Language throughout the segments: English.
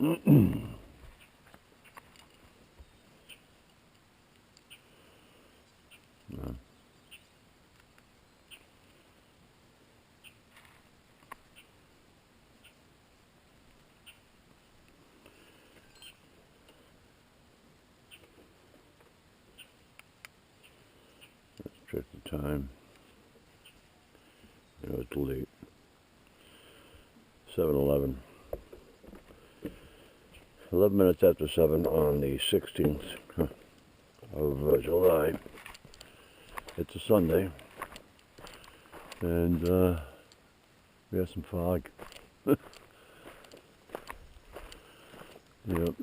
No. Let's check the time. You know, it's late. 7:11. 11 minutes after 7 on the 16th of July. It's a Sunday, and we have some fog. Yep.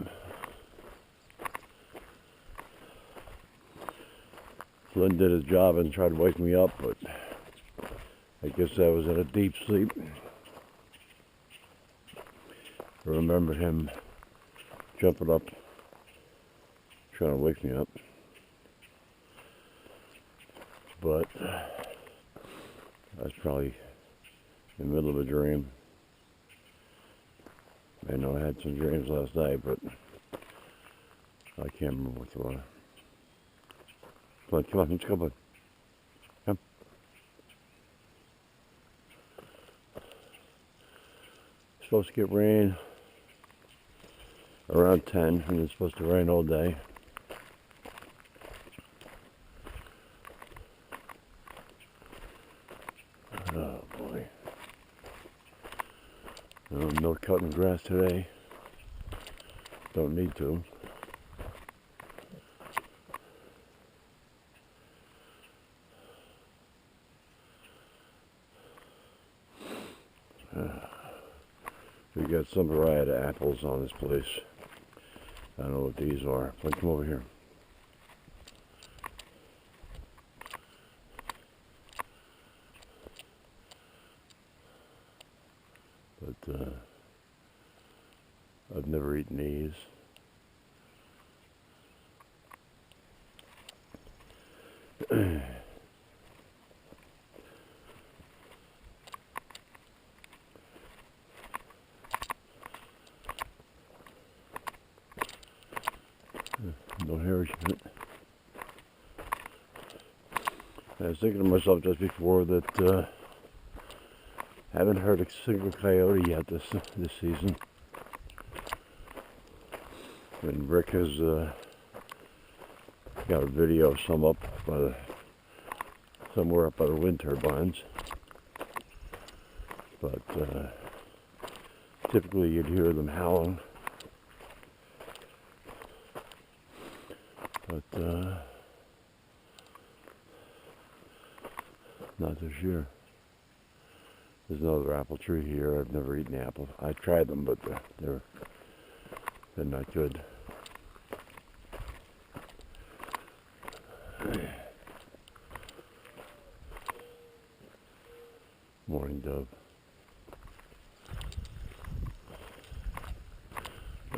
Flynn did his job and tried to wake me up, but I guess I was in a deep sleep. I remember him jumping up, trying to wake me up. But I was probably in the middle of a dream. I know I had some dreams last night, but I can't remember what they were. Come on, let's go, bud. Come. It's supposed to get rain around 10, and it's supposed to rain all day. Oh boy. No cutting grass today. Don't need to. We got some variety of apples on this place. I don't know what these are. Let's come over here. But I've never eaten these. No nourishment. I was thinking to myself just before that haven't heard a single coyote yet this season. And Rick has got a video of some up by somewhere up by the wind turbines. But typically you'd hear them howling. But not this year. There's another apple tree here. I've never eaten apple. I tried them, but they're not good. Morning dove.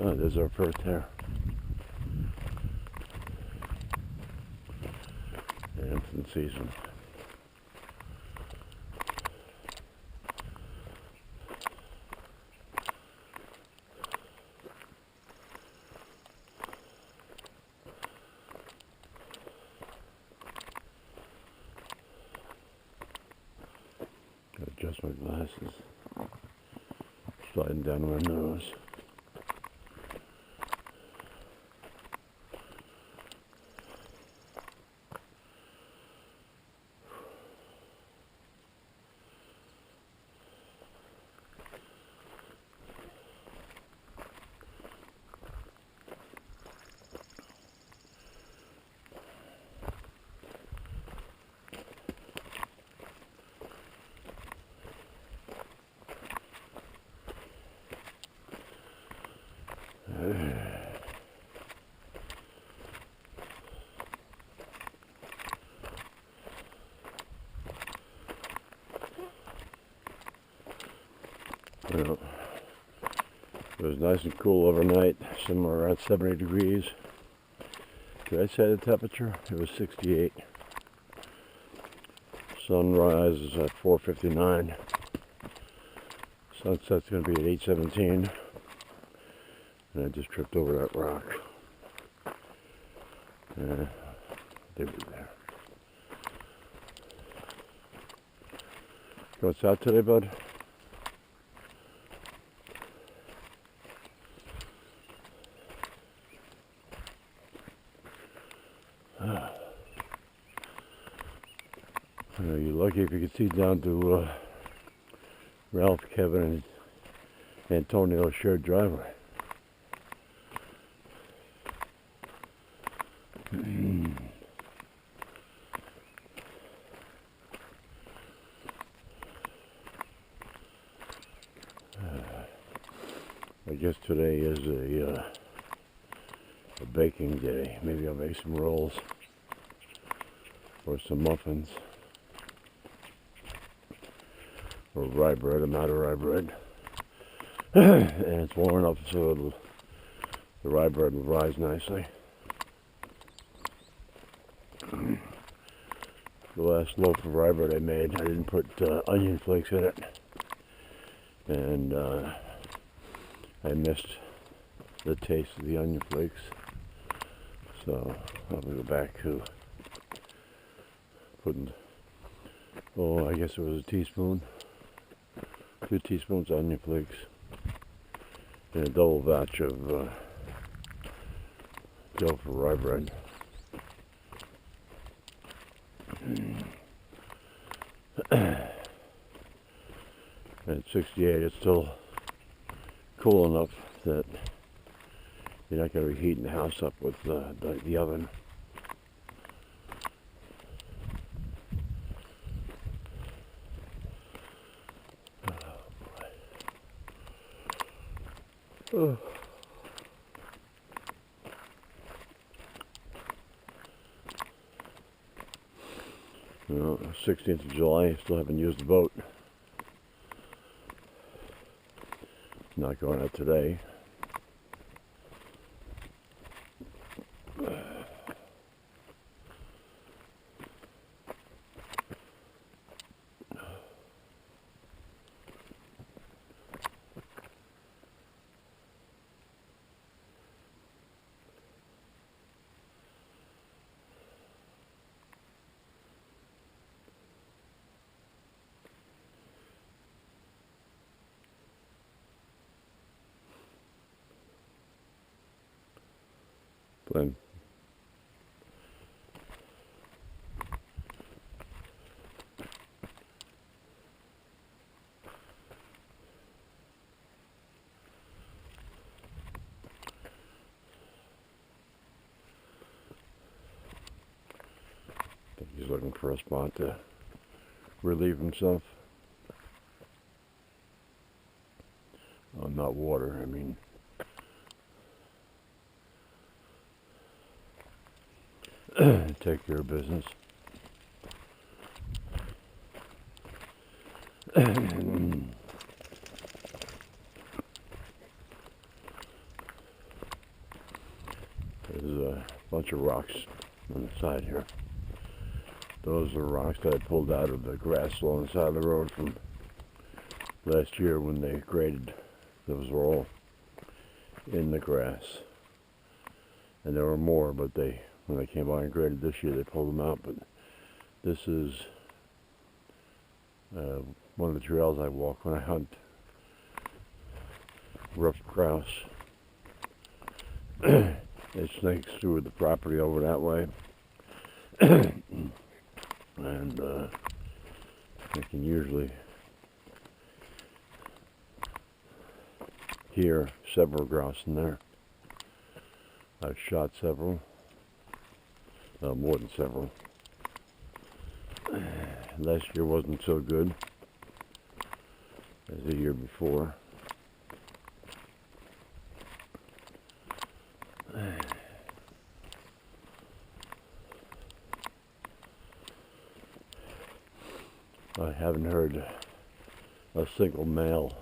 Oh, there's our first hare. And it's in season. Gotta adjust my glasses. Sliding down my nose. Well, it was nice and cool overnight, somewhere around 70 degrees. Did I say the temperature? It was 68. Sunrise is at 4:59. Sunset's going to be at 8:17. And I just tripped over that rock. They were there. You what's out today, bud? You're lucky if you could see down to Ralph, Kevin, and Antonio's shared driveway. I guess today is a baking day. Maybe I'll make some rolls or some muffins or rye bread. I'm out of rye bread. And it's warm enough so the rye bread will rise nicely. The last loaf of rye bread I made, I didn't put onion flakes in it. And I missed the taste of the onion flakes. So I'll go back to putting, I guess it was a teaspoon, 2 teaspoons of onion flakes, and a double batch of dough for rye bread. At 68, it's still cool enough that you're not going to be heating the house up with the oven. Oh. Well, 16th of July, I still haven't used the boat. Not going out today. Flynn. I think he's looking for a spot to relieve himself. Oh, not water, I mean. Take care of business. There's a bunch of rocks on the side here. Those are rocks that I pulled out of the grass along the side of the road from last year when they graded. Those were all in the grass. And there were more, but when they came by and graded this year, they pulled them out. But this is one of the trails I walk when I hunt ruffed grouse. It snakes through the property over that way. And I can usually hear several grouse in there. I've shot several. More than several. Last year wasn't so good as the year before. I haven't heard a single male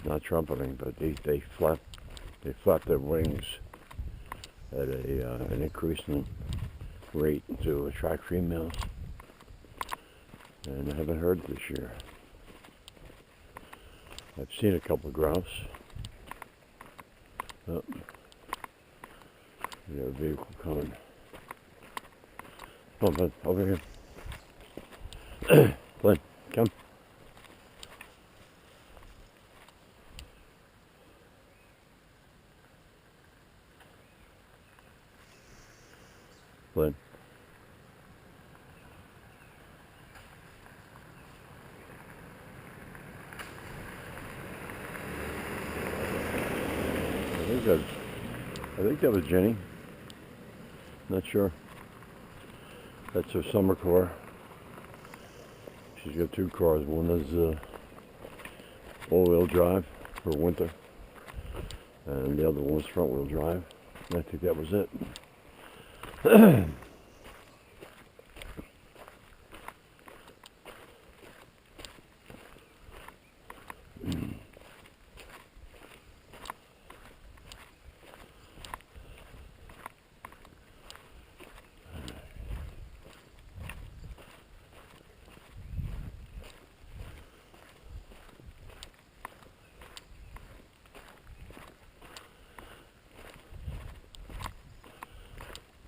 not trumpeting, but they flap their wings at an increasing rate to attract females, and I haven't heard this year. I've seen a couple of grouse. Oh, we got a vehicle coming. Come on, bud, over here. Flynn, come. Flynn. I think that was Jenny. Not sure. That's her summer car. She's got two cars. One is all-wheel drive for winter, and the other one's front-wheel drive. And I think that was it.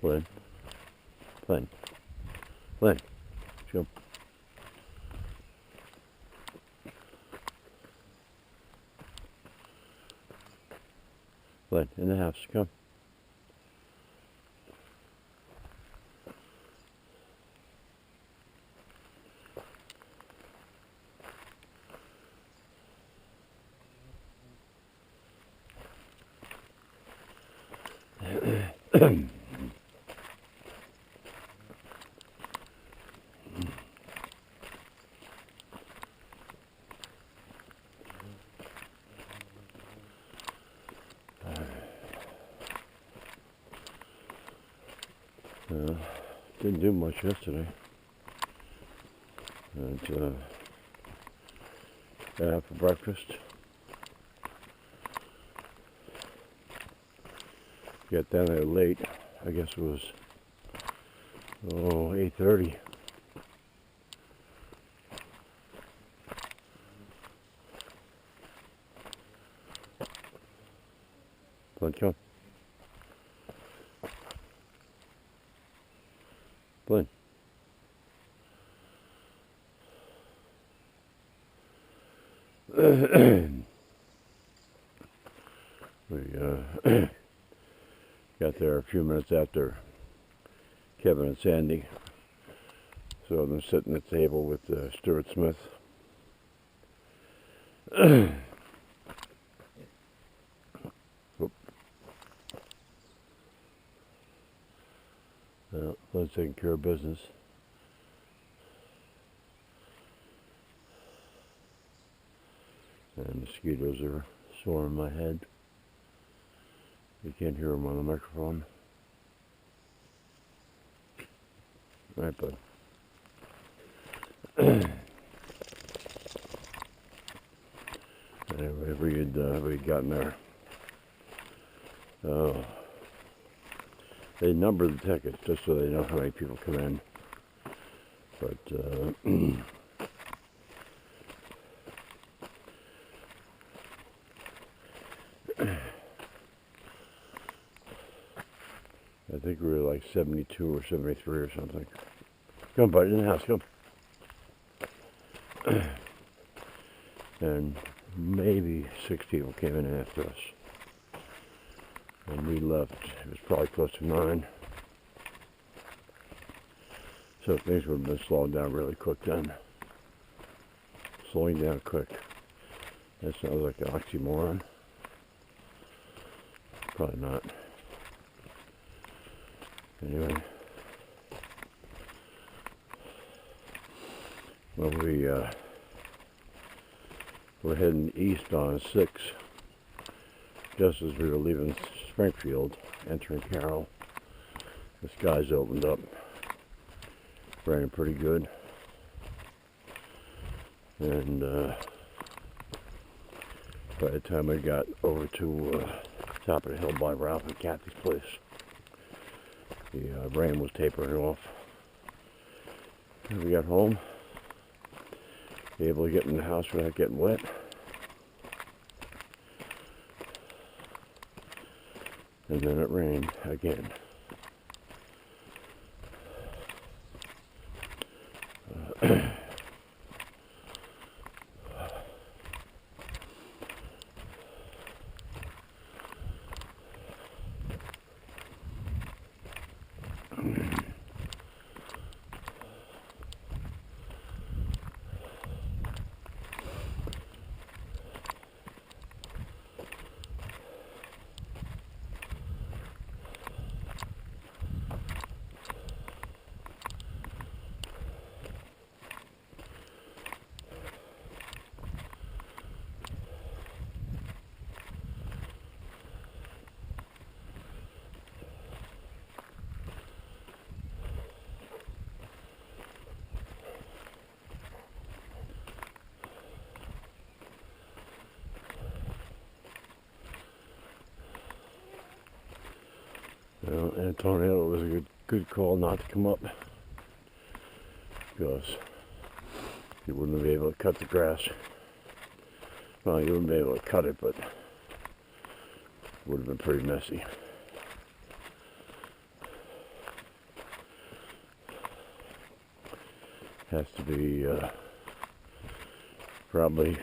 Flynn. Flynn. Flynn. Come. Flynn, in the house. Come. Didn't do much yesterday. And, got out for breakfast. Got down there late. I guess it was 8:30. Flynn, come. Flynn. We got there a few minutes after Kevin and Sandy. So them sitting at the table with Stuart Smith. Flynn's taking care of business. And mosquitoes are swarming my head. You can't hear them on the microphone. All right, bud. Anyway, we'd gotten there. Oh. They number the tickets just so they know how many people come in. But I think we were like 72 or 73 or something. Come, buddy, in the house, come. And maybe 6 people came in after us. And we left. It was probably close to 9. So things would have been slowing down really quick then. Slowing down quick. That sounds like an oxymoron. Probably not. Anyway. Well, we're heading east on 6. Just as we were leaving Springfield, entering Carroll, the skies opened up. Raining pretty good. And by the time I got over to top of the hill by Ralph and Kathy's place, the rain was tapering off. And we got home, able to get in the house without getting wet. And then it rained again. Well, Antonio, it was a good call not to come up, because you wouldn't be able to cut the grass. Well, you wouldn't be able to cut it, but it would have been pretty messy. Has to be probably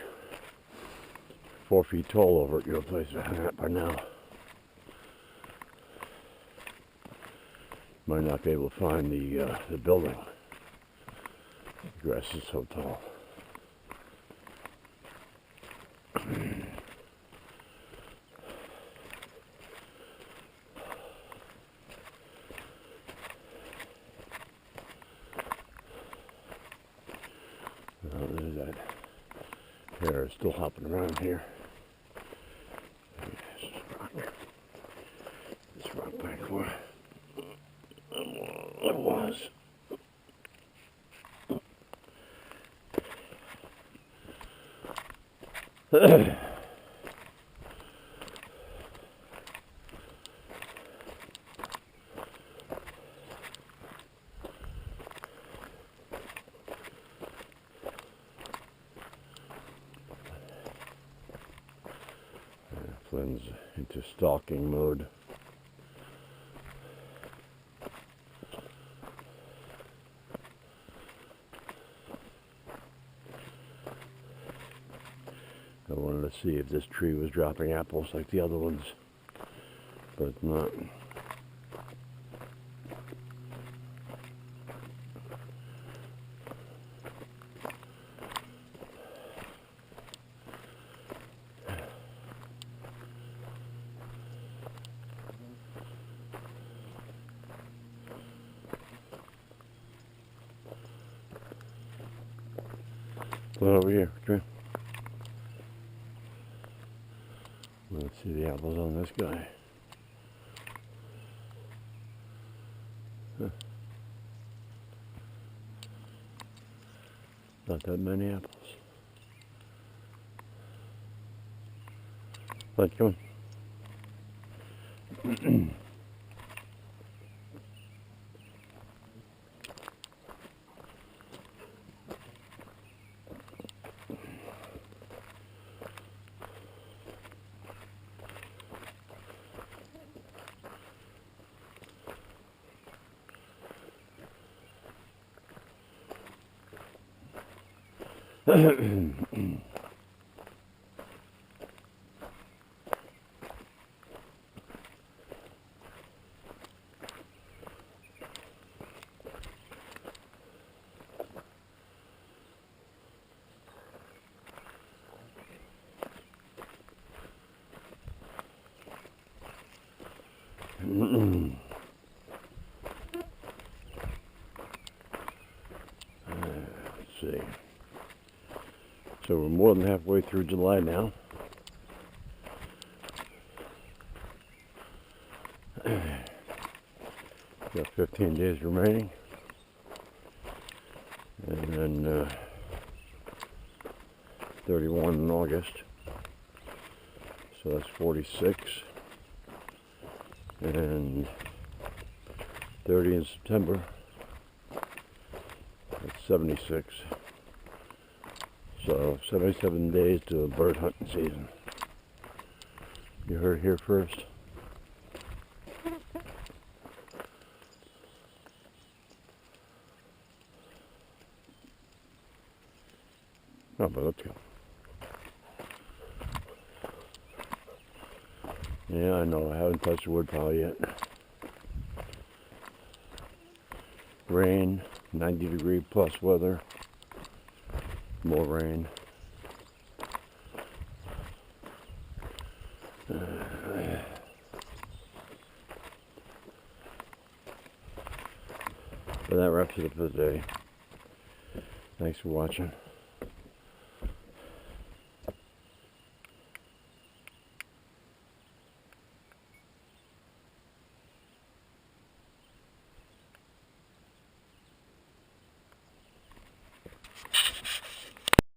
4 feet tall over at your place by now. Might not be able to find the building. The grass is so tall. There's that hair is still hopping around here. This rock back where it was. Flynn's into stalking mode. I wanted to see if this tree was dropping apples like the other ones, but it's not. Well, over here, come. Let's see the apples on this guy. Huh. Not that many apples. But come on. Let's see. So we're more than halfway through July now. Got 15 days remaining. And then 31 in August. So that's 46. And 30 in September. That's 76. So 77 days to bird hunting season. You heard it here first. Oh, but let's go. Yeah, I know. I haven't touched the wood pile yet. Rain, 90-degree plus weather. More rain. But that wraps it up for the day. Thanks for watching.